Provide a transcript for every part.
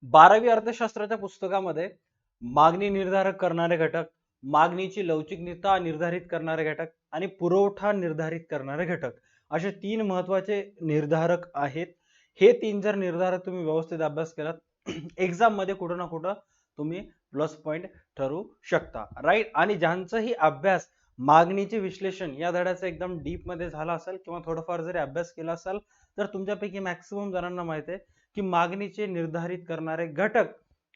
12वी अर्थशास्त्राच्या पुस्तकामध्ये मागणी निर्धारक करणारे घटक, मागणीची लवचिकता निर्धारित करणारे घटक आणि पुरवठा निर्धारित करणारे घटक असे 3 महत्त्वाचे निर्धारक आहेत. हे 3 जर निर्धारक तुम्ही व्यवस्थित अभ्यास केलात एक्झाम मध्ये कुठं ना कुठं तुम्ही प्लस पॉइंट ठरवू शकता, राईट. आणि ज्यांचाही अभ्यास मागणीचे विश्लेषण या धड्याचा एकदम डीप मध्ये झाला असेल किंवा थोडाफार जरी अभ्यास केला असेल तर तुमच्यापैकी मॅक्सिमम जणांना माहिती आहे की मागणीचे निर्धारित करणारे घटक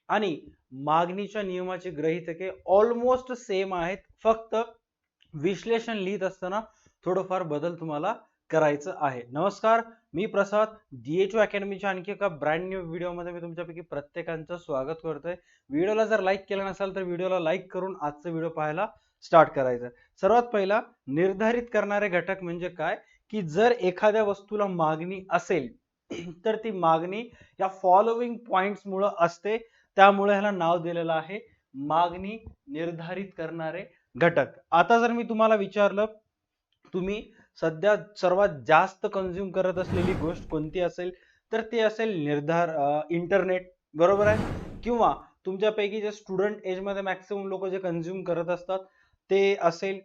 आणि मागणीच्या नियमाचे गृहीतके ऑलमोस्ट सेम आहेत. फक्त विश्लेषण लिहित असताना थोडंफार बदल तुम्हाला करायचं आहे. नमस्कार, मी प्रसाद. DHU अकॅडमीच्या आणखी एका ब्रँड न्यू व्हिडिओमध्ये मी तुमच्यापैकी प्रत्येकांचं स्वागत करतोय. व्हिडिओला जर लाईक केलं नसेल तर व्हिडिओला लाईक करून आजचा व्हिडिओ पाहायला स्टार्ट करायचं. सर्वात पहिला निर्धारित करणारे घटक म्हणजे काय की जर एखाद्या वस्तूला मागणी असेल तर ती मागणी या फॉलोइंग पॉइंट्स मुळे असते, त्यामुळे ह्याला नाव दिलेलं आहे मागणी निर्धारित करणारे घटक. आता जर मी तुम्हाला विचारलं तुम्ही सध्या सर्वात जास्त कंझ्युम करत असलेली गोष्ट कोणती असेल तर ते असेल इंटरनेट, बरोबर आहे. किंवा तुमच्यापैकी जे स्टुडंट एज मध्ये मॅक्सिमम लोक जे कंझ्युम करत असतात ते असेल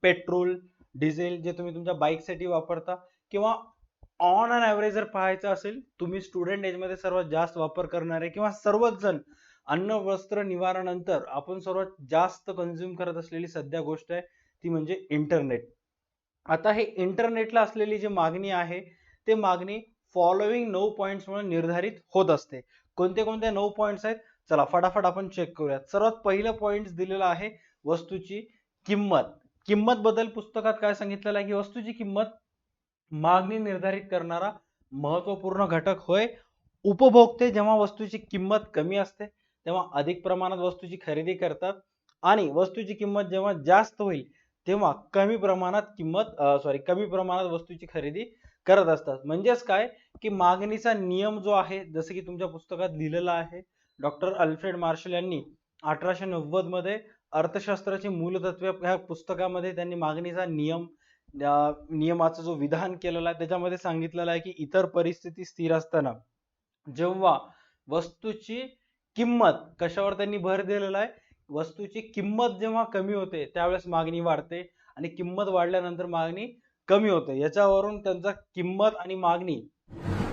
पेट्रोल, डिझेल जे तुम्ही तुमच्या बाईकसाठी वापरता. किंवा ऑन अन ॲव्हरेज जर पाहायचं असेल तुम्ही स्टुडंट एज मध्ये सर्वात जास्त वापर करणारे किंवा सर्वच जण अन्न वस्त्र निवारानंतर आपण सर्वात जास्त कंझ्युम करत असलेली सध्या गोष्ट आहे ती म्हणजे इंटरनेट. आता हे इंटरनेटला असलेली जी मागणी आहे ते मागणी फॉलोइंग 9 पॉइंट्स मुळे निर्धारित होत असते. कोणते कोणते 9 पॉइंट्स आहेत चला फटाफट आपण चेक करूयात. सर्वात पहिलं पॉइंट दिलेला आहे वस्तूची किंमत. किंमत बद्दल पुस्तकात काय सांगितलेलं आहे की वस्तूची किंमत मागणी निर्धारित करणारा महत्वपूर्ण घटक होय. उपभोक्ते जेव्हा वस्तूची किंमत कमी असते तेव्हा अधिक प्रमाणात वस्तूची खरेदी करतात आणि वस्तूची किंमत जेव्हा जास्त होईल तेव्हा कमी प्रमाणात वस्तूची खरेदी करत असतात. म्हणजेच काय की मागणीचा नियम जो आहे जसं की तुमच्या पुस्तकात लिहिलेला आहे डॉक्टर अल्फ्रेड मार्शल यांनी 1890 मध्ये अर्थशास्त्राची मूलतत्वे ह्या पुस्तकामध्ये त्यांनी मागणीचा नियमाचा जो विधान केलेला आहे त्याच्यामध्ये सांगितलेलं आहे की इतर परिस्थिती स्थिर असताना जेव्हा वस्तूची किंमत कशावर त्यांनी भर दिलेला आहे, वस्तूची किंमत जेव्हा कमी होते त्यावेळेस मागणी वाढते आणि किंमत वाढल्यानंतर मागणी कमी होते. याच्यावरून त्यांचा किंमत आणि मागणी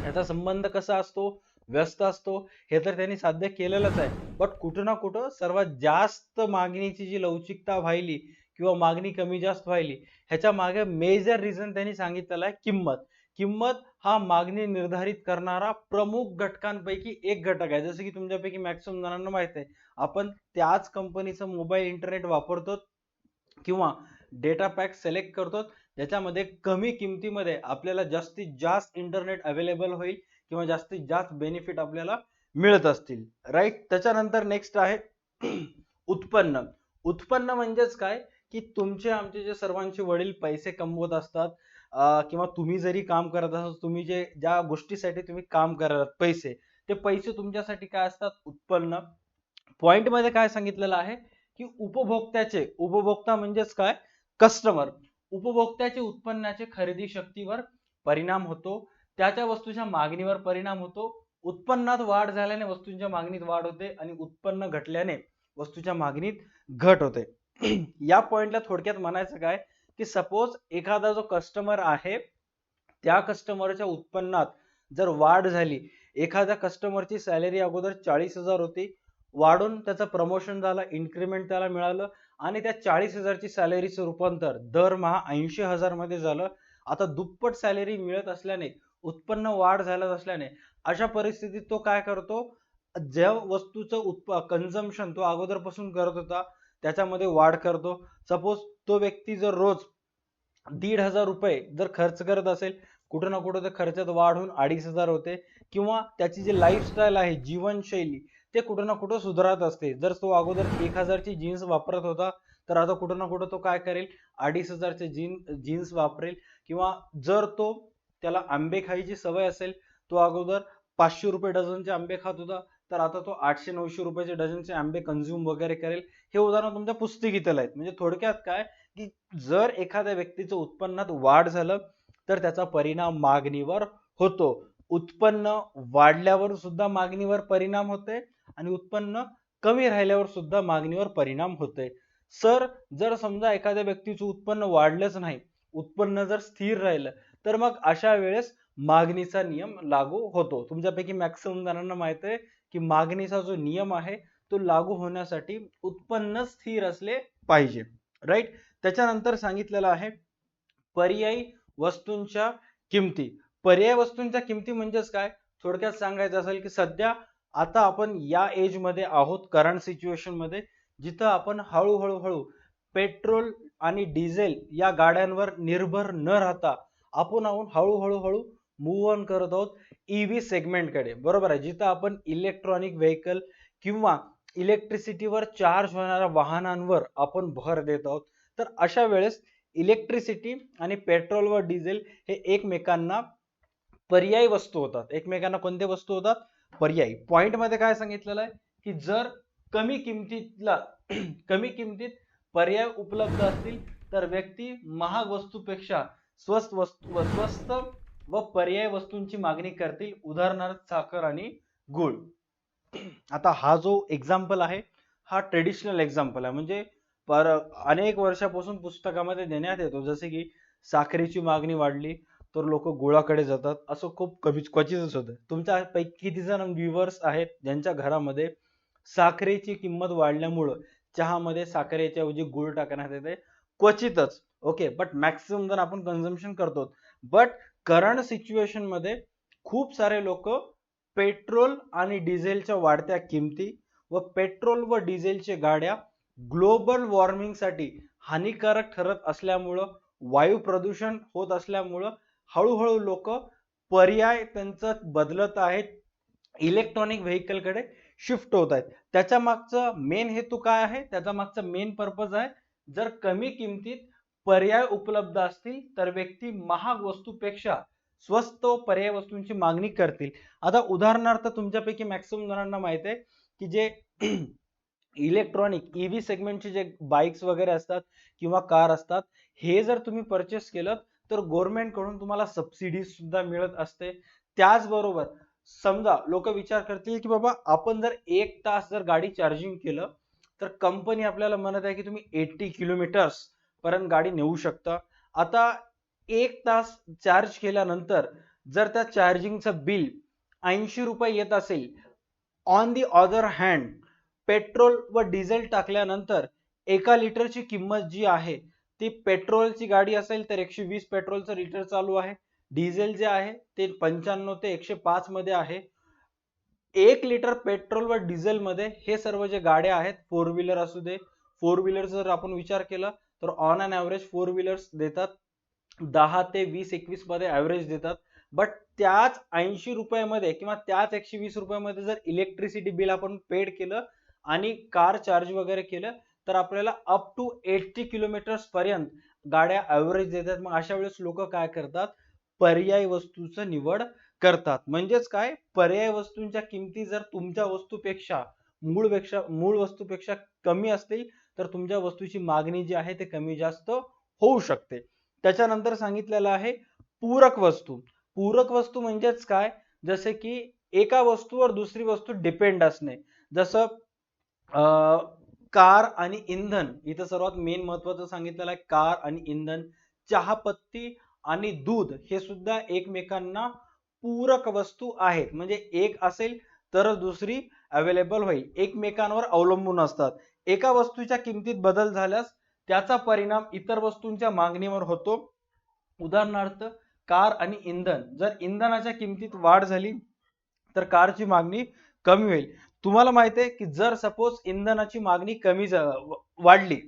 याचा संबंध कसा असतो, व्यस्त असतो, हे तर त्यांनी साध्य केलेलंच आहे. बट कुठं ना कुठं सर्वात जास्त मागणीची जी लवचिकता व्हायली किंवा मागणी कमी जास्त व्हायली ह्याच्या मागे मेजर रिझन त्यांनी सांगितलेला आहे किंमत. किंमत हा मागणी निर्धारित करणारा प्रमुख घटकांपैकी एक घटक आहे. जसं की तुमच्यापैकी मॅक्सिमम जणांना माहित आहे आपण त्याच कंपनीचं मोबाईल इंटरनेट वापरतो किंवा डेटा पॅक सिलेक्ट करतो ज्याच्यामध्ये कमी किमतीमध्ये आपल्याला जास्तीत जास्त इंटरनेट अवेलेबल होईल किंवा जास्तीत जास्त बेनिफिट आपल्याला मिळत असतील, राईट. त्याच्यानंतर नेक्स्ट आहे उत्पन्न. उत्पन्न म्हणजेच काय की तुमचे आमचे जे सर्वांचे वडील पैसे कमवत असतात किंवा तुम्ही जरी काम करत असाल, तुम्ही ज्या गोष्टीसाठी तुम्ही काम करत पैसे, ते पैसे तुमच्यासाठी काय असतात, उत्पन्न. पॉइंट मध्ये काय सांगितलेलं आहे की उपभोक्ता म्हणजेच काय, कस्टमर. उपभोक्त्याचे उत्पन्नाचे खरेदी शक्तीवर परिणाम होतो, त्याच्या वस्तूच्या मागणीवर परिणाम होतो. उत्पन्नात वाढ झाल्याने वस्तूंच्या मागणीत वाढ होते आणि उत्पन्न घटल्याने वस्तूच्या मागणीत घट होते. या पॉइंटला थोडक्यात म्हणायचं काय की सपोज एखादा जो कस्टमर आहे त्या कस्टमरच्या उत्पन्नात जर वाढ झाली, एखाद्या कस्टमरची सॅलरी अगोदर 40,000 होती, वाढून त्याचं प्रमोशन झालं, इन्क्रीमेंट त्याला मिळालं आणि त्या 40,000 ची सॅलरीचं रूपांतर दरमहा 80,000 मध्ये झालं. आता दुप्पट सॅलरी मिळत असल्याने, उत्पन्न वाढ झालं असल्याने अशा परिस्थितीत तो काय करतो, ज्या वस्तूचं कन्झम्पशन तो अगोदरपासून करत होता त्याच्यामध्ये वाढ करतो. सपोज तो व्यक्ती जर रोज 1,500 रुपये जर खर्च करत असेल, कुठं ना कुठं तर खर्चात वाढ होऊन 2,500 होते. किंवा त्याची जी लाईफस्टाईल आहे, जीवनशैली, ते कुठं ना कुठं सुधारत असते. जर तो अगोदर 1,000 ची जीन्स वापरत होता तर आता कुठं ना कुठं तो काय करेल, 2,500 चे जीन्स वापरेल. किंवा जर त्याला आंबे खायची सवय असेल, तो अगोदर 500 रुपये डझनचे आंबे खात होता तर आता तो 800-900 रुपयाचे डझनचे आंबे कंझ्युम वगैरे करेल. हे उदाहरण तुमच्या पुस्तिकेतलं आहे. म्हणजे थोडक्यात काय की जर एखाद्या व्यक्तीचं उत्पन्नात वाढ झालं तर त्याचा परिणाम मागणीवर होतो. उत्पन्न वाढल्यावर सुद्धा मागणीवर परिणाम होते आणि उत्पन्न कमी राहिल्यावर सुद्धा मागणीवर परिणाम होते. सर, जर समजा एखाद्या व्यक्तीचं उत्पन्न वाढलंच नाही, उत्पन्न जर स्थिर राहिलं, तर मग अशा वेळेस मागणीचा नियम लागू होतो. तुमच्यापैकी मॅक्सिमम जणांना माहित आहे की मागणीचा जो नियम आहे तो लागू होण्यासाठी उत्पन्न स्थिर असले पाहिजे. राईट. त्याच्यानंतर सांगितलेलं आहे पर्यायी वस्तूंच्या किमती. पर्यायी वस्तूंच्या किमती म्हणजेच काय? थोडक्यात सांगायचं असेल की सध्या आता आपण या एज मध्ये आहोत, करंट सिच्युएशन मध्ये, जिथं आपण हळूहळू पेट्रोल आणि डिझेल या गाड्यांवर निर्भर न राहता आपण हळूहळू मूव्ह ऑन करत आहोत ईव्ही सेगमेंट कडे. बरोबर आहे. जिथं आपण इलेक्ट्रॉनिक व्हेकल किंवा इलेक्ट्रिसिटीवर चार्ज होणाऱ्या वाहनांवर आपण भर देत आहोत. तर अशा वेळेस इलेक्ट्रिसिटी आणि पेट्रोल व डिझेल हे एकमेकांना पर्यायी वस्तू होतात. एकमेकांना कोणते वस्तू होतात? पर्यायी. पॉइंट मध्ये काय सांगितलेलं आहे की जर कमी किमतीतला कमी किमतीत पर्याय उपलब्ध असतील तर व्यक्ती महाग वस्तूपेक्षा स्वस्त व पर्यायी वस्तूंची मागणी करतील. उदाहरणार्थ साखर आणि गूळ. आता हा जो एक्झाम्पल आहे हा ट्रेडिशनल एक्झाम्पल आहे, म्हणजे अनेक वर्षापासून पुस्तकामध्ये देण्यात येतो. जसे की साखरेची मागणी वाढली तर लोक गुळाकडे जातात, असं खूप क्वचितच होतं. तुमच्यापैकी किती जण व्ह्युअर्स आहेत ज्यांच्या घरामध्ये साखरेची किंमत वाढल्यामुळं चहामध्ये साखरेच्या ऐवजी गुळ टाकण्यात येते? क्वचितच. ओके, बट मॅक्सिमम जण आपण कन्झम्पशन करतो. बट करंट सिच्युएशन मध्ये खूप सारे लोक पेट्रोल आणि डिझेलच्या वाढत्या किमती व पेट्रोल व डिझेलच्या गाड्या ग्लोबल वॉर्मिंग साठी हानिकारक ठरत असल्यामुळं, वायू प्रदूषण होत असल्यामुळं हळूहळू लोक पर्याय त्यांचं बदलत आहेत, इलेक्ट्रॉनिक व्हेकल कडे शिफ्ट होत आहेत. त्याच्या मागचा मेन हेतू काय आहे? त्याचा मागचा मेन पर्पज आहे, जर कमी किमतीत पर्याय उपलब्ध असतील तर व्यक्ती महाग वस्तूपेक्षा स्वस्त व पर्याय वस्तूंची मागणी करतील. आता उदाहरणार्थ तुमच्यापैकी मॅक्सिमम जणांना माहित आहे की जे इलेक्ट्रॉनिक ईव्ही सेगमेंटचे जे बाइक्स वगैरे असतात किंवा कार असतात, हे जर तुम्ही परचेस केलं तर गव्हर्नमेंट कडून तुम्हाला सबसिडी सुद्धा मिळत असते. त्याचबरोबर समजा लोक विचार करतील की बाबा आपण जर 1 तास जर गाडी चार्जिंग केलं तर कंपनी आपल्याला म्हणत आहे की तुम्ही 80 किलोमीटर्स पर्यंत गाडी नेऊ शकता. आता 1 तास चार्ज केल्यानंतर जर त्या चार्जिंगचं बिल 80 रुपये येत असेल, on the other hand petrol व डिझेल टाकल्यानंतर 1 लिटरची किंमत जी आहे ती पेट्रोलची गाडी असेल तर 120 पेट्रोलचं लिटर चालू आहे, डिझेल जे आहे ते 95 ते 105 मध्ये आहे. 1 लिटर पेट्रोल व डिझेल मध्ये हे सर्व जे गाड्या आहेत, फोर व्हीलर असू दे, फोर व्हीलर जर आपण विचार केला तर on an average four wheelers देतात 10 ते 20-21 मध्ये ऍव्हरेज देतात. बट त्याच 80 रुपयामध्ये किंवा त्याच 120 रुपयामध्ये जर इलेक्ट्रिसिटी बिल आपण पेड केलं आणि कार चार्ज वगैरे केलं तर आपल्याला अप टू 80 किलोमीटर्स पर्यंत गाड्या ऍव्हरेज देतात. मग अशा वेळेस लोक काय करतात? पर्यायी वस्तूचं निवड करतात. म्हणजेच काय? पर्यायी वस्तूंच्या किमती जर तुमच्या वस्तूपेक्षा मूळ वस्तूपेक्षा कमी असतील तर तुमच्या वस्तूची मागणी जी आहे ते कमी जास्त होऊ शकते. त्याच्यानंतर सांगितलेलं आहे पूरक वस्तू. पूरक वस्तू म्हणजेच काय? जसे की एका वस्तूवर दुसरी वस्तू डिपेंड असणे. जसं कार आणि इंधन. इथं सर्वात मेन महत्वाचं सांगितलेलं आहे कार आणि इंधन. चहापत्ती आणि दूध हे सुद्धा एकमेकांना पूरक वस्तू आहेत. म्हणजे एक असेल तर दुसरी अवेलेबल होईल, एकमेकांवर अवलंबून असतात. एका वस्तूच्या किमतीत बदल झाल्यास त्याचा परिणाम इतर वस्तूंच्या मागणीवर होतो. उदाहरणार्थ कार आणि इंधन. जर इंधनाच्या किमतीत वाढ झाली तर कारची मागणी कमी होईल. तुम्हाला माहिती आहे की जर सपोज इंधनाची मागणी वाढली,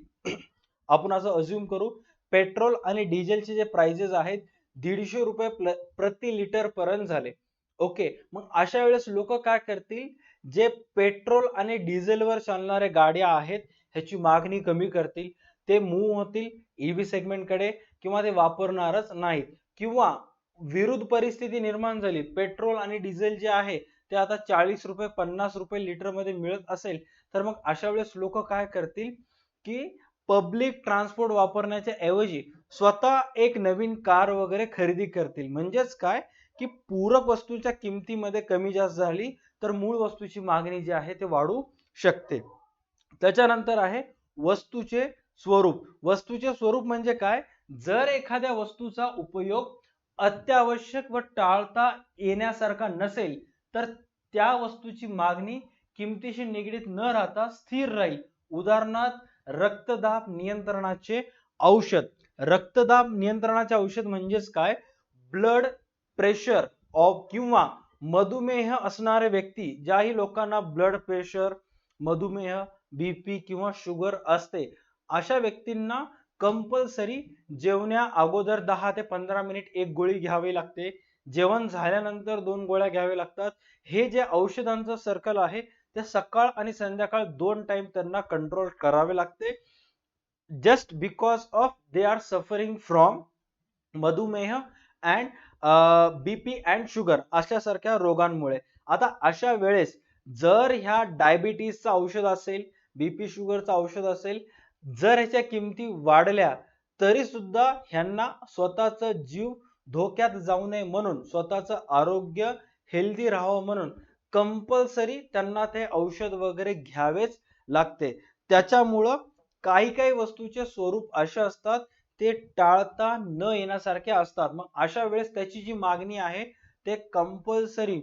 आपण असं अज्युम करू पेट्रोल आणि डिझेलचे जे प्राइजेस आहेत 150 रुपये प्रति लिटर पर्यंत झाले. ओके, मग अशा वेळेस लोक काय करतील? जे पेट्रोल आणि डिझेलवर चालणाऱ्या गाड्या आहेत ह्याची मागणी कमी करतील, ते मूव्ह होतील ईव्ही सेगमेंट कडे किंवा ते वापरणारच नाहीत. किंवा विरुद्ध परिस्थिती निर्माण झाली, पेट्रोल आणि डिझेल जे आहे ते आता 40 रुपये 50 रुपये लिटर मध्ये मिळत असेल तर मग अशा वेळेस लोक काय करतील की पब्लिक ट्रान्सपोर्ट वापरण्याच्या ऐवजी स्वतः एक नवीन कार वगैरे खरेदी करतील. म्हणजेच काय की पूरक वस्तूच्या किमतीमध्ये कमी जास्त झाली तर मूळ वस्तूची मागणी जी आहे ते वाढू शकते. त्याच्यानंतर आहे वस्तूचे स्वरूप. वस्तूचे स्वरूप म्हणजे काय? जर एखाद्या वस्तूचा उपयोग अत्यावश्यक व टाळता येण्यासारखा नसेल तर त्या वस्तूची मागणी किमतीशी निगडीत न राहता स्थिर राहील. उदाहरणार्थ रक्तदाब नियंत्रणाचे औषध. रक्तदाब नियंत्रणाचे औषध म्हणजेच काय? ब्लड प्रेशर किंवा मधुमेह असणारे व्यक्ती, ज्याही लोकांना ब्लड प्रेशर, मधुमेह, बीपी किंवा शुगर असते, अशा व्यक्तींना कंपल्सरी जेवण्या अगोदर 10 ते 15 मिनिट एक गोळी घ्यावी लागते. जेवण झाल्यानंतर 2 गोळ्या घ्याव्या लागतात. हे जे औषधांचं सर्कल आहे ते सकाळ आणि संध्याकाळ 2 टाइम त्यांना कंट्रोल करावे लागते. Just because of they are suffering from मधुमेह अँड बीपी अँड शुगर अशासारख्या रोगांमुळे. आता अशा वेळेस जर ह्या डायबिटीसचं औषध असेल, बीपी शुगरचं औषध असेल, जर ह्याच्या किमती वाढल्या तरी सुद्धा ह्यांना स्वतःचा जीव धोक्यात जाऊ नये म्हणून, स्वतःचं आरोग्य हेल्दी राहावं म्हणून कंपल्सरी त्यांना ते औषध वगैरे घ्यावेच लागते. त्याच्यामुळं काही काही वस्तूचे स्वरूप असे असतात ते टाळता न येण्यासारखे असतात. मग अशा वेळेस त्याची जी मागणी आहे ते कंपल्सरी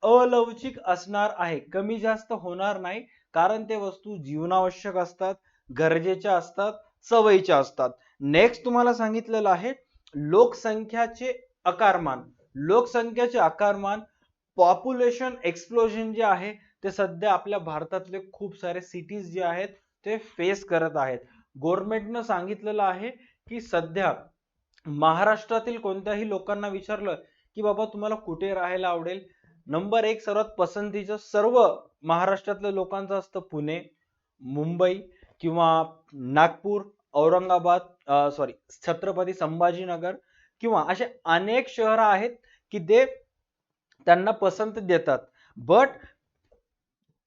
अलवचिक असणार आहे, कमी जास्त होणार नाही, कारण ते वस्तू जीवनावश्यक असतात, गरजेच्या असतात, सवयीच्या असतात. नेक्स्ट तुम्हाला सांगितलेलं आहे लोकसंख्याचे आकारमान. लोकसंख्याचे आकारमान, पॉप्युलेशन एक्सप्लोजन जे आहे ते सध्या आपल्या भारतातले खूप सारे सिटीज जे आहेत ते फेस करत आहेत. गव्हर्नमेंटनं सांगितलेलं आहे की सध्या महाराष्ट्रातील कोणत्याही लोकांना विचारलं की बाबा तुम्हाला कुठे राहायला आवडेल, नंबर 1 सर्वात पसंतीचं सर्व महाराष्ट्रातल्या लोकांचं असतं पुणे, मुंबई किंवा नागपूर, औरंगाबाद, छत्रपती संभाजीनगर किंवा असे अनेक शहर आहेत की ते त्यांना पसंत देतात. बट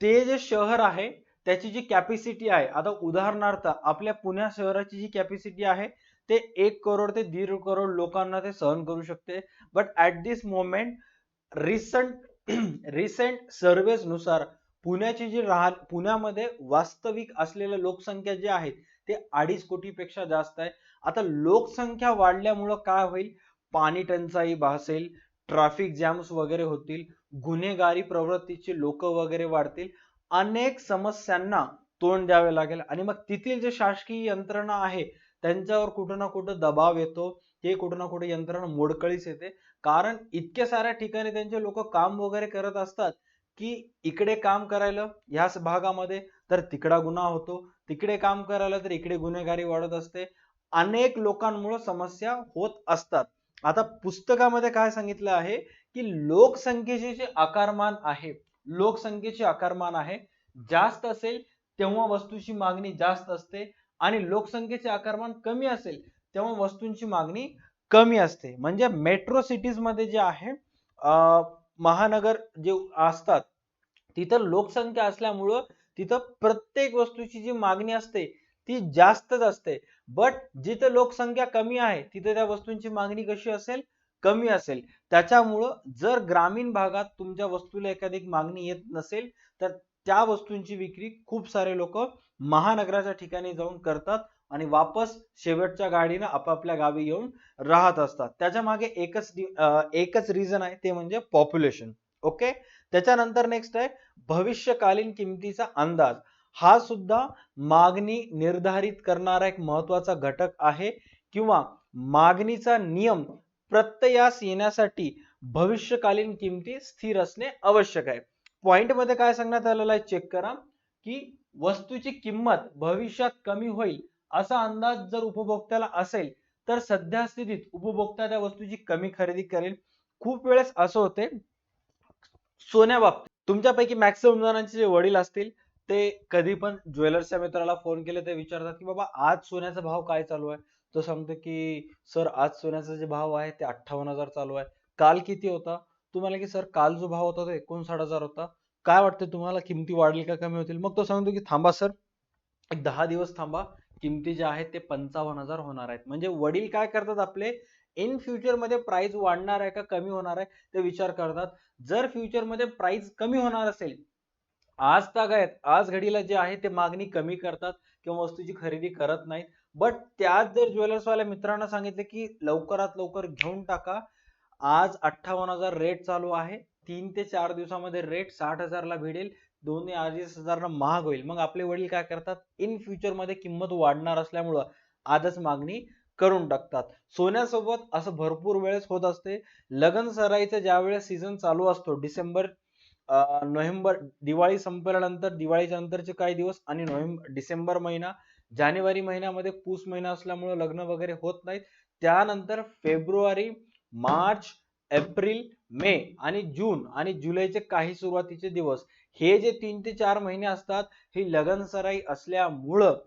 ते जे शहर आहे त्याची जी कॅपॅसिटी आहे, आता उदाहरणार्थ आपल्या पुणे शहराची जी कॅपॅसिटी आहे ते 1 करोड ते 1.5 करोड लोकांना ते सहन करू शकते. But at this moment recent surveys नुसार पुण्याची जी पुण्यामध्ये वास्तविक असलेल्या लोकसंख्या जी आहे ते 2.5 कोटीपेक्षा जास्त आहे. आता लोकसंख्या वाढल्यामुळं काय होईल? पाणी टंचाई भासेल, ट्रॅफिक जॅम्स वगैरे होतील, गुन्हेगारी प्रवृत्तीचे लोक वगैरे वाढतील, अनेक समस्यांना तोंड द्यावे लागेल आणि मग तेथील जे शासकीय यंत्रणा आहे त्यांच्यावर कुठं ना कुठं दबाव येतो, ते कुठं ना कुठं यंत्रणा मोडकळीस येते. कारण इतक्या साऱ्या ठिकाणी त्यांचे लोक काम वगैरे करत असतात की इकडे काम करायला ह्याच भागामध्ये तर तिकडा गुन्हा होतो, तिकडे काम करायला तर इकडे गुन्हेगारी वाढत असते. अनेक लोकांमुळे समस्या होत असतात. आता पुस्तकामध्ये काय सांगितलं आहे की लोकसंख्येचे जे आकारमान आहे, लोकसंख्येचे आकारमान आहे जास्त असेल तेव्हा वस्तूची मागणी जास्त असते आणि लोकसंख्येचे आकारमान कमी असेल तेव्हा वस्तूंची मागणी कमी असते. म्हणजे मेट्रो सिटीज मध्ये जे आहे महानगर जे असतात तिथं लोकसंख्या असल्यामुळं तिथं प्रत्येक वस्तूची जी मागणी असते ती जास्तच असते. बट जिथे लोकसंख्या कमी आहे तिथे त्या वस्तूंची मागणी कशी असेल? कमी असेल. त्याच्यामुळं जर ग्रामीण भागात तुमच्या वस्तूला एखादी मागणी येत नसेल तर त्या वस्तूंची विक्री खूप सारे लोक महानगराच्या ठिकाणी जाऊन करतात आणि वापस शेवटच्या गाडीनं आपापल्या गावी येऊन राहत असतात. त्याच्या मागे एकच रिझन आहे, ते म्हणजे पॉप्युलेशन. ओके. त्याच्यानंतर नेक्स्ट आहे भविष्यकालीन किमतीचा अंदाज. हा सुद्धा मागणी निर्धारित करणारा एक महत्वाचा घटक आहे किंवा मागणीचा नियम प्रत्ययास येण्यासाठी भविष्यकालीन किमती स्थिर असणे आवश्यक आहे. पॉइंट मध्ये काय सांगण्यात आलेलं आहे चेक करा की वस्तूची किंमत भविष्यात कमी होईल असा अंदाज जर उपभोक्त्याला असेल तर सध्या स्थितीत उपभोक्ता त्या वस्तूची कमी खरेदी करेल. खूप वेळेस असं होते सोन्याबाबतीत, तुमच्यापैकी मॅक्सिमम जणांचे जे वडील असतील ते कधी पण ज्वेलर्सच्या मित्राला फोन केले ते विचारतात की बाबा आज सोन्याचा भाव काय चालू आहे. तो सांगतो की सर आज सोन्याचा जे भाव आहे ते 58,000 चालू आहे. काल किती होता? तुम्हाला की सर काल जो भाव होता तो 59,000 होता. काय वाटतं तुम्हाला किमती वाढेल का कमी होतील? मग तो सांगतो की थांबा सर, एक 10 दिवस थांबा, किमती ज्या आहेत ते 55,000 होणार आहेत. म्हणजे वडील काय करतात आपले इन फ्युचर मध्ये प्राइस वाढणार आहे का कमी होणार आहे ते विचार करतात. जर फ्युचर मध्ये प्राइस कमी होणार असेल, आज तागायत आज घडीला जे आहे ते मागणी कमी करतात किंवा वस्तूची खरेदी करत नाहीत. बट त्याच जर ज्वेलर्सवाल्या मित्रांना सांगितले की लवकरात लवकर घेऊन टाका, आज 58,000 रेट चालू आहे, 3 ते 4 दिवसामध्ये रेट 60,000 ला भेटेल, 2 ते 2.5 हजार महाग होईल. मग आपले वडील काय करतात, इन फ्युचर मध्ये किंमत वाढणार असल्यामुळं आजच मागणी करून टाकतात. सोन्यासोबत असं भरपूर वेळेस होत असते. लग्न सराईचा ज्या वेळेस सीझन चालू असतो, डिसेंबर नोव्हेंबर, दिवाळी संपल्यानंतर दिवाळीच्या नंतरचे काही दिवस आणि डिसेंबर महिना, जानेवारी महिन्यामध्ये पूस महिना असल्यामुळे लग्न वगैरे होत नाहीत. त्यानंतर फेब्रुवारी, मार्च, एप्रिल, मे आणि जून आणि जुलैचे काही सुरुवातीचे दिवस, हे जे 3 ते 4 महिने असतात, ही लगनसराई असल्यामुळं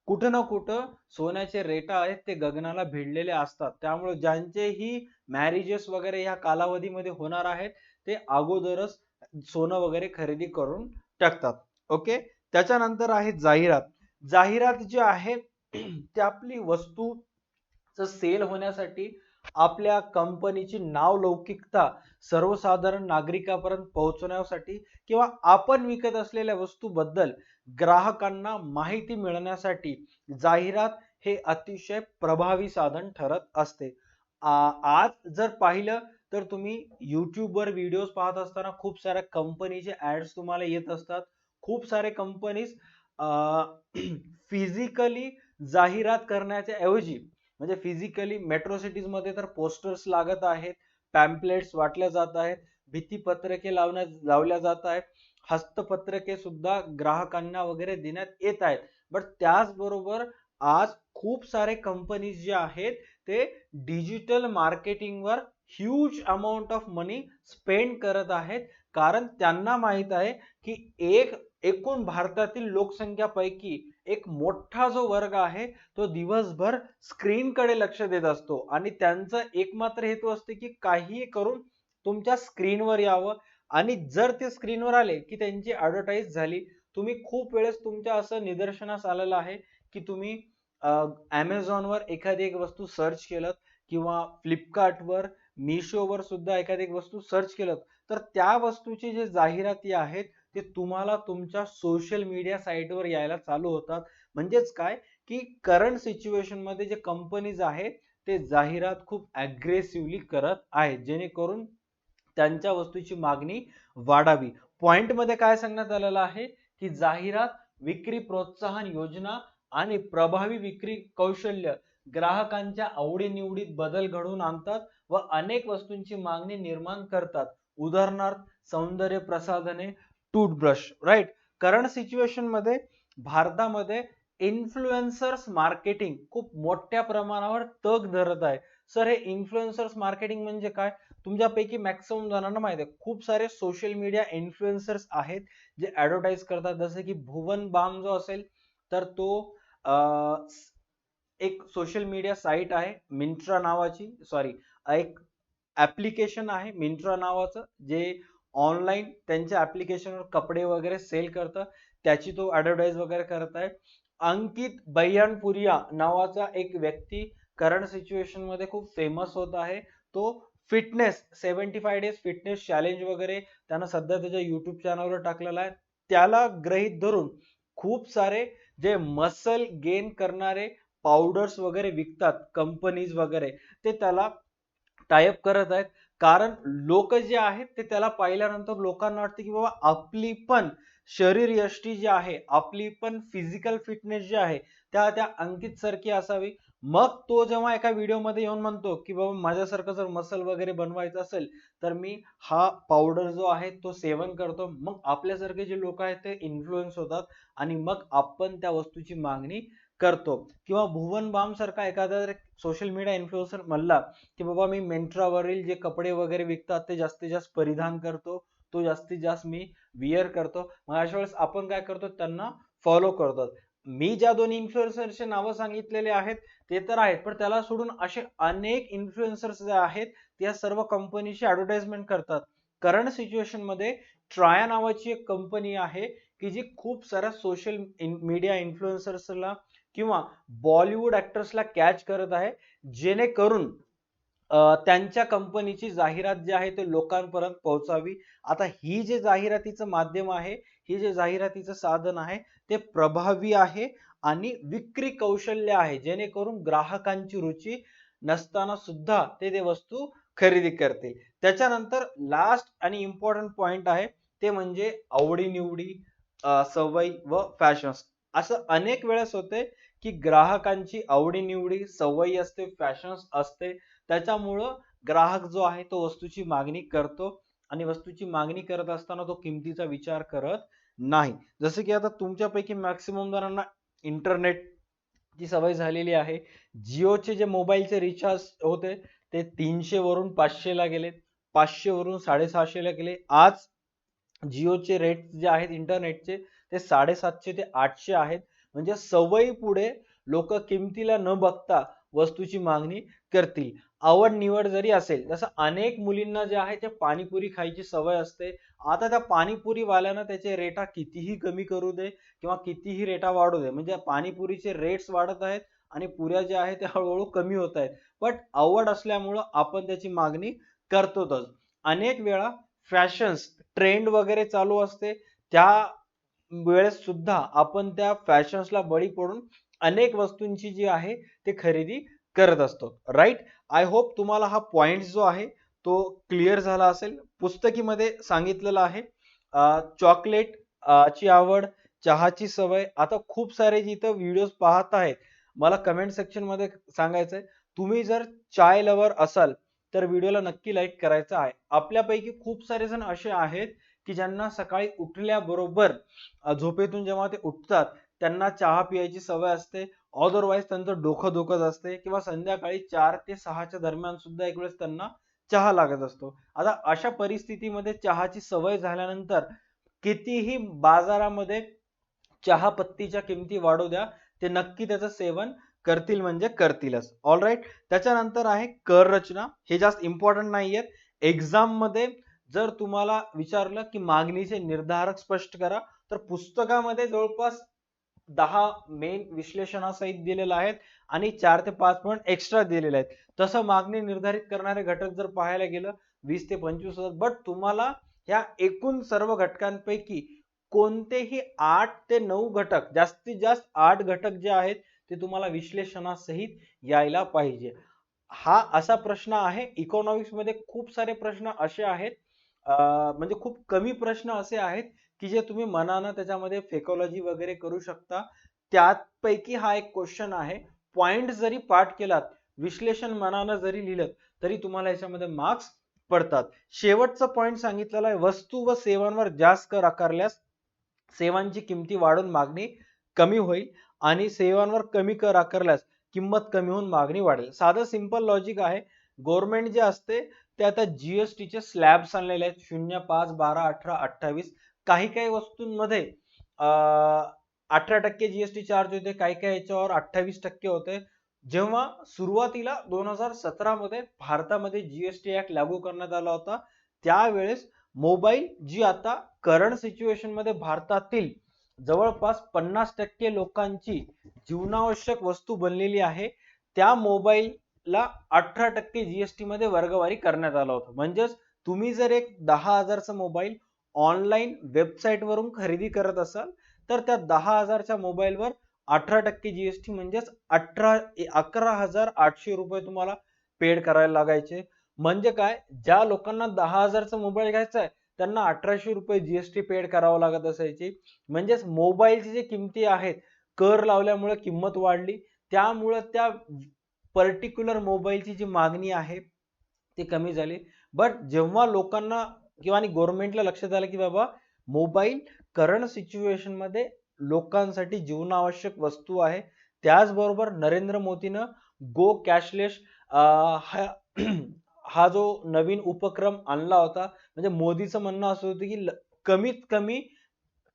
कुठं ना कुठं सोन्याचे रेट आहेत ते गगनाला भिडलेले असतात. त्यामुळे ज्यांचेही मॅरेजेस वगैरे या कालावधीमध्ये होणार आहेत, ते अगोदरच सोनं वगैरे खरेदी करून टाकतात. ओके. त्याच्यानंतर आहे जाहिरात. जाहिरात जी आहे ते आपली वस्तू सेल होण्यासाठी, आपल्या कंपनीची नावलौकिकता सर्वसाधारण नागरिकांपर्यंत पोहोचवण्यासाठी किंवा आपण विकत असलेल्या वस्तूबद्दल ग्राहकांना माहिती मिळण्यासाठी जाहिरात हे अतिशय प्रभावी साधन ठरत असते. आज जर पाहिलं तर तुम्ही YouTube वर व्हिडिओज पाहत असताना खूप साऱ्या कंपनीचे ऍड्स तुम्हाला येत असतात. खूप सारे कंपनीज फिजिकली जाहिरात करण्याच्या ऐवजी, म्हणजे फिजिकली मेट्रो सिटीज मध्ये तर पोस्टर्स लागत आहेत, पॅम्पलेट्स वाटल्या जात आहेत, भित्तीपत्रके लावल्या जात आहेत, हस्तपत्रके सुद्धा ग्राहकांना वगैरे देण्यात येत आहेत. बट त्याचबरोबर आज खूप सारे कंपनीज जे आहेत ते डिजिटल मार्केटिंगवर huge amount of money spend करत आहेत. कारण त्यांना माहित आहे की एकूण भारतातील लोकसंख्यापैकी एक मोठा जो वर्ग आहे तो दिवसभर स्क्रीनकडे लक्ष देत असतो आणि त्यांचा एकमात्र हेतू असते की काहीही करून तुमच्या स्क्रीनवर यावं. आणि जर ते स्क्रीनवर आले की त्यांची ऍडव्हर्टाईज झाली. तुम्ही खूप वेळेस तुमच्या असं निदर्शनास आलेलं आहे की तुम्ही वर एखादी एक वस्तू सर्च केलं किंवा फ्लिपकार्टवर, मिशोवर सुद्धा एखादी एक वस्तू सर्च केलं, तर त्या वस्तूची जे जाहिराती आहेत ते तुम्हाला तुमच्या सोशल मीडिया साईटवर यायला चालू होतात. म्हणजेच काय की करंट सिच्युएशन मध्ये जे कंपनीज आहेत ते जाहिरात खूप अग्रेसिव्हली करत आहेत, जेणेकरून त्यांच्या वस्तूची मागणी वाढावी. पॉइंट मध्ये काय सांगण्यात आलेलं आहे की जाहिरात, विक्री प्रोत्साहन योजना आणि प्रभावी विक्री कौशल्य ग्राहकांच्या आवडीनिवडीत बदल घडवून आणतात व अनेक वस्तूंची मागणी निर्माण करतात. उदाहरणार्थ सौंदर्य प्रसाधने, टूथब्रश. राईट. करंट सिच्युएशन मध्ये भारतामध्ये इन्फ्लुएन्सर्स मार्केटिंग खूप मोठ्या प्रमाणावर तग धरत आहे. सर, हे इन्फ्लुएन्सर्स मार्केटिंग म्हणजे काय? तुमच्यापैकी मॅक्सिमम जणांना माहिती आहे, खूप सारे सोशल मीडिया इन्फ्लुएन्सर्स आहेत जे ऍडव्हर्टाइज करतात. जसे की भुवन बाम जो असेल तर तो एक सोशल मीडिया साईट आहे मिंत्रा नावाची, सॉरी, एक ऍप्लिकेशन आहे मिंत्रा नावाचं, जे ऑनलाईन त्यांच्या ऍप्लिकेशनवर कपडे वगैरे सेल करतं. त्याची तो ऍडव्हर्टाइज वगैरे करत आहे. अंकित बयानपुरिया नावाचा एक व्यक्ती करंट सिच्युएशन मध्ये खूप फेमस होत आहे. तो फिटनेस 75 डेज फिटनेस चॅलेंज वगैरे त्यानं सध्या त्याच्या युट्यूब चॅनलवर टाकलेला आहे. त्याला गृहीत धरून खूप सारे जे मसल गेन करणारे पावडर्स वगैरे विकतात कंपनीज वगैरे, ते त्याला टायअप करत आहेत. कारण लोक जे आहेत ते त्याला पाहिल्यानंतर लोकांना वाटते की बाबा आपली पण शरीर यष्टी जी आहे, आपली पण फिजिकल फिटनेस जी आहे त्या अंकित सारखी असावी. मग तो जेव्हा एका व्हिडिओ मध्ये येऊन म्हणतो की बाबा माझ्यासारखं जर मसल वगैरे बनवायचं असेल तर मी हा पावडर जो आहे तो सेवन करतो. मग आपल्यासारखे जे लोक आहेत ते इन्फ्लुएन्स होतात आणि मग आपण त्या वस्तूची मागणी करतो. किंवा भुवन बाम सारखा एखादा सोशल मीडिया इन्फ्लुएन्सर म्हणला की बाबा मी मेंट्रावरील जे कपडे वगैरे विकतात ते जास्तीत जास्त परिधान करतो, तो जास्तीत जास्त मी विअर करतो, मग अशा वेळेस आपण काय करतो, त्यांना फॉलो करतो. मी ज्या दोन इन्फ्लुएन्सरचे नावं सांगितलेले आहेत ते तर आहेत, पण त्याला सोडून असे अनेक इन्फ्लुएन्सर्स जे आहेत त्या सर्व कंपनीची ऍडव्हर्टाइजमेंट करतात. करंट सिच्युएशन मध्ये ट्राया नावाची एक कंपनी आहे की जी खूप साऱ्या सोशल मीडिया इन्फ्लुएन्सर्सला किंवा बॉलिवूड ऍक्टर्सला कॅच करत आहे, जेणेकरून त्यांच्या कंपनीची जाहिरात जी आहे ते लोकांपर्यंत पोहोचावी. आता ही जे जाहिरातीचं माध्यम आहे, ही जे जाहिरातीचं साधन आहे ते प्रभावी आहे आणि विक्री कौशल्य आहे, जेणेकरून ग्राहकांची रुची नसताना सुद्धा ते वस्तू खरेदी करतील. त्याच्यानंतर लास्ट आणि इम्पॉर्टंट पॉइंट आहे ते म्हणजे आवडी-निवडी, सवयी व फॅशन्स. असं अनेक वेळेस होते की ग्राहकांची आवडी-निवडी, सवयी असते, फॅशन्स असते. त्याच्यामुळं ग्राहक जो आहे तो वस्तूची मागणी करतो आणि वस्तूची मागणी करत असताना तो किमतीचा विचार करत नाही. जसं की आता तुमच्यापैकी मॅक्सिमम जणांना इंटरनेटची सवय झालेली आहे. जिओचे जे मोबाईलचे रिचार्ज होते ते 300 वरून 500 ला गेले, 500 वरून 650 ला गेले. आज जिओचे रेट जे आहेत इंटरनेटचे ते 750 ते 800 आहेत. म्हणजे सवयी पुढे लोक किमतीला न बघता वस्तूची मागणी करतील. आवड निवड जरी असेल, जसं अनेक मुलींना जे आहे ते पाणीपुरी खायची सवय असते. आता त्या पाणीपुरी वाल्यानं त्याचे रेटा कितीही कमी करू दे किंवा कितीही रेटा वाढू दे, म्हणजे पाणीपुरीचे रेट्स वाढत आहेत आणि पुऱ्या ज्या आहेत त्या हळूहळू कमी होत आहेत. बट आवड असल्यामुळं आपण त्याची मागणी करतोच. अनेक वेळा फॅशन्स ट्रेंड वगैरे चालू असते, त्या वेळेस सुद्धा आपण त्या फॅशन्सला बळी पडून अनेक वस्तूंची जी आहे ते खरेदी करत असतो. राईट. आय होप तुम्हाला हा पॉइंट जो आहे तो क्लिअर झाला असेल. पुस्तकीमध्ये सांगितलेलं आहे चॉकलेट ची आवड, चहाची सवय. आता खूप सारे जिथं व्हिडिओ पाहत आहेत, मला कमेंट सेक्शन मध्ये सांगायचंय, तुम्ही जर चाय लवर असाल तर व्हिडिओला नक्की लाईक करायचं आहे. आपल्यापैकी खूप सारे जण असे आहेत की ज्यांना सकाळी उठल्याबरोबर झोपेतून जेव्हा ते उठतात त्यांना चहा पियाची सवय असते. अदरवाईज त्यांचं डोकं दुखत असते किंवा संध्याकाळी 4 ते 6च्या दरम्यान सुद्धा एक वेळेस त्यांना चहा लागत असतो. आता अशा परिस्थितीमध्ये चहाची सवय झाल्यानंतर कितीही बाजारामध्ये चहा पत्तीच्या किमती वाढू द्या, ते नक्की त्याचं सेवन करतील म्हणजे करतीलच. All right. त्याच्यानंतर आहे कर रचना. हे जास्त इम्पॉर्टंट नाहीयेत. एक्झाम मध्ये जर तुम्हाला विचारलं की मागणीचे निर्धारक स्पष्ट करा, तर पुस्तकामध्ये जवळपास 10 मेन विश्लेषणासहित दिलेलं आहेत आणि 4 ते 5 पॉइंट एक्स्ट्रा दिलेले आहेत. तसं मागणी निर्धारित करणारे घटक जर पाहायला गेलं 20 ते 25 हजार, बट तुम्हाला ह्या एकूण सर्व घटकांपैकी कोणतेही 8 ते 9 घटक, जास्तीत जास्त 8 घटक जे आहेत ते तुम्हाला विश्लेषणासहित यायला पाहिजे. हा असा प्रश्न आहे. इकॉनॉमिक्स मध्ये खूप सारे प्रश्न असे आहेत, म्हणजे खूप कमी प्रश्न असे आहेत की जे तुम्ही मनानं त्याच्यामध्ये फेकोलॉजी वगैरे करू शकता. त्यापैकी हा एक क्वेश्चन आहे. पॉइंट जरी पाठ केलात, विश्लेषण मनानं जरी लिहिलं तरी तुम्हाला याच्यामध्ये मार्क्स पडतात. शेवटचा पॉइंट सांगितलेला आहे, वस्तू व सेवांवर जास्त कर आकारल्यास सेवांची किमती वाढून मागणी कमी होईल आणि सेवांवर कमी कर आकारल्यास किंमत कमी होऊन मागणी वाढेल. साधं सिंपल लॉजिक आहे. गव्हर्नमेंट जे असते ते आता जीएसटी चे स्लॅब्स आणलेले आहेत, 0, 5, 12, 18, 28. काही काही वस्तूंमध्ये 18% जीएसटी चार्ज होते, काही काही याच्यावर 28% होते. जेव्हा सुरुवातीला 2017 मध्ये भारतामध्ये जीएसटी ऍक्ट लागू करण्यात आला होता, त्यावेळेस मोबाईल जी आता करंट सिच्युएशन मध्ये भारतातील जवळपास 50% लोकांची जीवनावश्यक वस्तू बनलेली आहे, त्या मोबाईलला 18% जीएसटी मध्ये वर्गवारी करण्यात आलं होतं. म्हणजेच तुम्ही जर एक 10,000चा मोबाईल ऑनलाईन वेबसाईट वरून खरेदी करत असाल तर त्या 10,000च्या मोबाईलवर 18% जीएसटी म्हणजेच 11,800 रुपये तुम्हाला पेड करायला लागायचे. म्हणजे काय, ज्या लोकांना 10,000चा मोबाईल घ्यायचा आहे त्यांना 1,800 रुपये जीएसटी पेड करावं लागत असायची. म्हणजेच मोबाईलची जी किमती आहेत, कर लावल्यामुळे किंमत वाढली, त्यामुळे त्या पर्टिक्युलर मोबाईलची जी मागणी आहे ती कमी झाली. बट जेव्हा लोकांना किंवा आणि गव्हर्नमेंटला लक्षात आलं की बाबा मोबाईल करंट सिच्युएशन मध्ये लोकांसाठी जीवनावश्यक वस्तू आहे, त्याचबरोबर नरेंद्र मोदीनं गो कॅशलेस हा जो नवीन उपक्रम आणला होता, म्हणजे मोदीचं म्हणणं असं होतं की कमीत कमी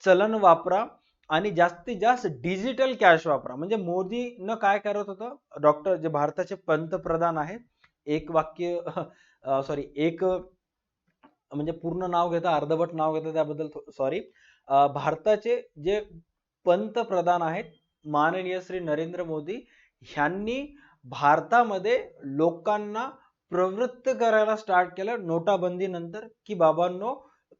चलन वापरा आणि जास्तीत जास्त डिजिटल कॅश वापरा. म्हणजे मोदीनं काय करत होतं, डॉक्टर जे भारताचे पंतप्रधान आहेत, एक वाक्य सॉरी एक म्हणजे पूर्ण नाव घेता अर्धवट नाव घेता त्याबद्दल सॉरी. भारताचे जे पंतप्रधान आहेत माननीय श्री नरेंद्र मोदी ह्यांनी भारतामध्ये लोकांना प्रवृत्त करायला स्टार्ट केलं नोटाबंदी नंतर, की बाबांनो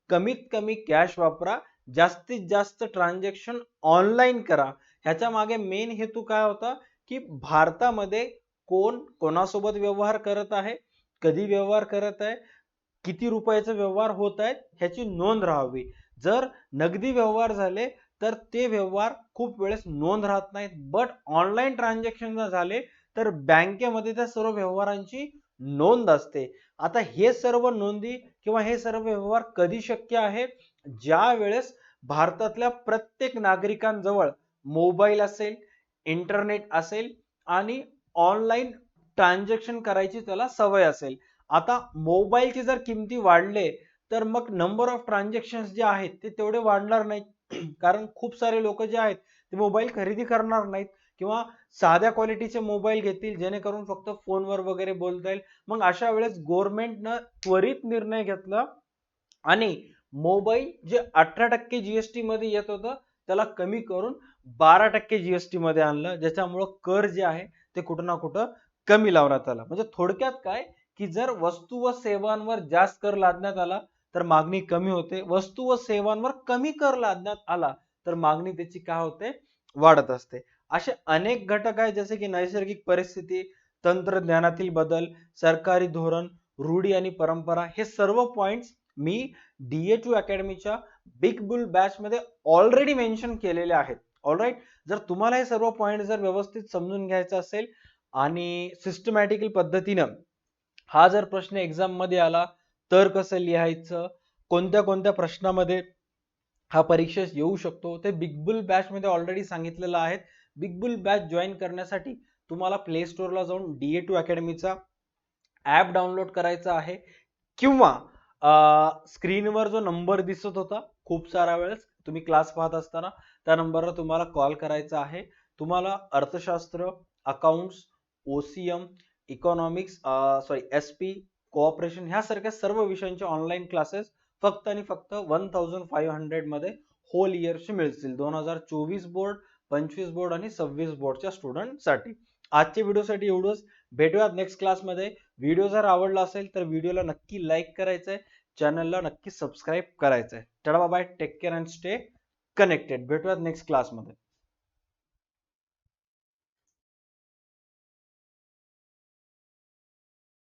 कमीत कमी कॅश वापरा, जास्तीत जास्त ट्रान्झॅक्शन ऑनलाईन करा. ह्याच्या मागे मेन हेतू काय होता, की भारतामध्ये कोण कोणासोबत व्यवहार करत आहे, कधी व्यवहार करत आहे, किती रुपयाचे व्यवहार होत आहेत ह्याची नोंद राहावी. जर नगदी व्यवहार झाले तर ते व्यवहार खूप वेळेस नोंद राहत नाहीत, बट ऑनलाईन ट्रान्झॅक्शन जर झाले तर बँकेमध्ये त्या सर्व व्यवहारांची नोंद असते. आता हे सर्व नोंदी किंवा हे सर्व व्यवहार कधी शक्य आहे, ज्या वेळेस भारतातल्या प्रत्येक नागरिकांजवळ मोबाईल असेल, इंटरनेट असेल आणि ऑनलाईन ट्रान्झॅक्शन करायची त्याला सवय असेल. आता मोबाईलची जर किमती वाढले तर मग नंबर ऑफ ट्रान्झॅक्शन जे आहेत ते तेवढे वाढणार नाहीत. कारण खूप सारे लोक जे आहेत ते मोबाईल खरेदी करणार नाहीत किंवा साध्या क्वालिटीचे मोबाईल घेतील, जेणेकरून फक्त फोनवर वगैरे बोलता येईल. मग अशा वेळेस गव्हर्नमेंटनं त्वरित निर्णय घेतला आणि मोबाईल जे 18% जीएसटी मध्ये येत होतं त्याला कमी करून 12% जीएसटी मध्ये आणलं, ज्याच्यामुळं कर जे आहे ते कुठं ना कुठं कमी लावण्यात आला. म्हणजे थोडक्यात काय, की जर वस्तू व सेवांवर जास्त कर लादण्यात आला तर मागणी कमी होते, वस्तू व सेवांवर कमी कर लादण्यात आला तर मागणी त्याची काय होते, वाढत असते. असे अनेक घटक आहेत जसे की नैसर्गिक परिस्थिती, तंत्रज्ञानातील बदल, सरकारी धोरण, रूढी आणि परंपरा, हे सर्व पॉइंट्स मी DA2 अकॅडमीच्या बिग बुल बॅच मध्ये ऑलरेडी मेन्शन केलेले आहेत. ऑलराईट, जर तुम्हाला हे सर्व पॉइंट जर व्यवस्थित समजून घ्यायचं असेल आणि सिस्टमॅटिकल पद्धतीनं हा जर प्रश्न एक्झाम मध्ये आला तर कसं लिहायचं, कोणत्या कोणत्या प्रश्नामध्ये हा परीक्षेस येऊ शकतो, ते बिग बुल बॅच मध्ये ऑलरेडी सांगितलेलं आहे. बिग बुल बॅच जॉईन करण्यासाठी तुम्हाला प्ले स्टोअरला जाऊन DA2 अकॅडमीचा ऍप डाउनलोड करायचा आहे किंवा स्क्रीनवर जो नंबर दिसत होता खूप सारा वेळेस तुम्ही क्लास पाहत असताना त्या नंबरवर तुम्हाला कॉल करायचा आहे. तुम्हाला अर्थशास्त्र, accounts, OCM, economics, SP, cooperation ह्यासारख्या सर्व विषयांचे ऑनलाईन क्लासेस फक्त आणि फक्त 1500 मध्ये होल इयरचे मिळतील. 2024 बोर्ड, 25 बोर्ड आणि 26 बोर्डच्या स्टुडंटसाठी. आजच्या व्हिडिओसाठी एवढंच. भेटूयात नेक्स्ट क्लासमध्ये. व्हिडिओ जर आवडला असेल तर व्हिडिओला नक्की लाईक करायचंय, चॅनलला नक्की सबस्क्राईब करायचंय. चला bye, take care and stay connected. भेटूयात नेक्स्ट क्लासमध्ये.